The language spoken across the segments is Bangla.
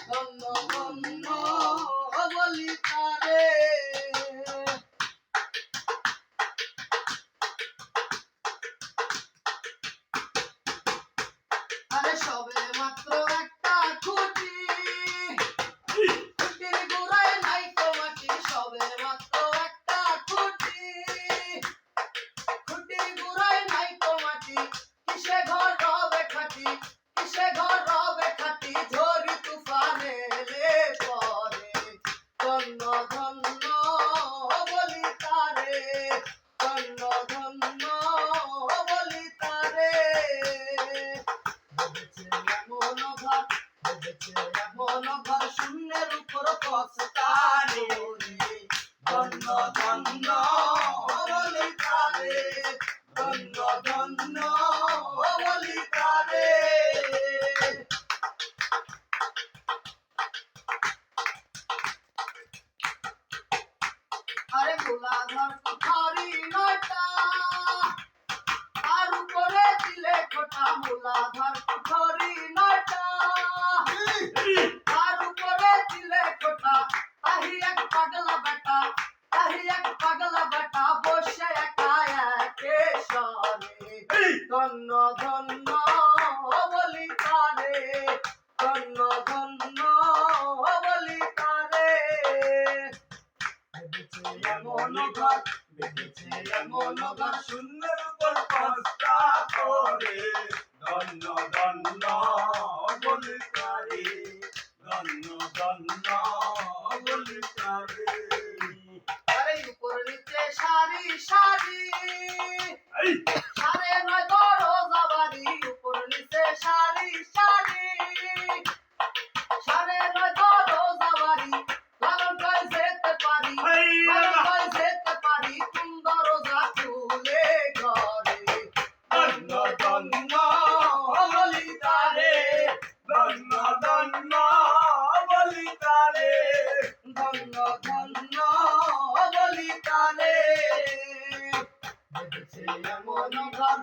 ধন্য ধন্য বলি তারে। আরে সবে মাত্র একটা খুঁটি, খুঁটির গোড়ায় নাই তো মাটি। সবে মাত্র একটা খুঁটি, খুঁটির গোড়ায় নাই তো মাটি। কিসে ঘর রবে খাটি, কিসে ঘর রবে খাটি। ঝড়ি তুফানে এলে পরে ধন্য ধন্য বলি তারে, ধন্য ধন্য বলি তারে। এমন ঘর, এমন ঘর শূন্যের উপর পস্তারে। ধন্য ধন্য বলি তারে, ধন্য ধন্য বলি তারে। আরে গোলাঘর কুঠারি নটা, আর উপরে দিলে খোটা। গোলাঘর কুঠারি নটা, আর উপরে দিলে খোটা। তাহি এক পাগলা বেটা, তাহি এক পাগলা বেটা বসে একা একে সরে। ধন্য ধন্য বলি তারে, ধন্য ধন্য বলি তারে। এমন ঘর, এমন ঘর শূন্যের উপর পস্তা করে। ধন্য ধন্য বলি তারে, ধন্য ধন্য বলি তারে। আরে উপর নিচে সারি সারি, সারে নয় দরজা বাড়ি। উপর নিচে সারি সারি, সারে নয় দরজা বাড়ি। লালন কয় যেতে পারি, লালন কয় যেতে পারি। কোন দরজা খুলে ঘরে। ধন্য ধন্য বলি তারে, ধন্য ধন্য বলি তারে, ধন্য ধন্য বলি তারে। এমন ঘর,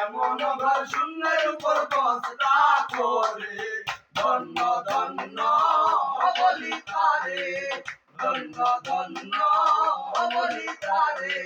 এমন ঘর শূন্যের উপর পস্তা করে। ধন্য ধন্য বলি তারে, ধন্য ধন্য বলি তারে।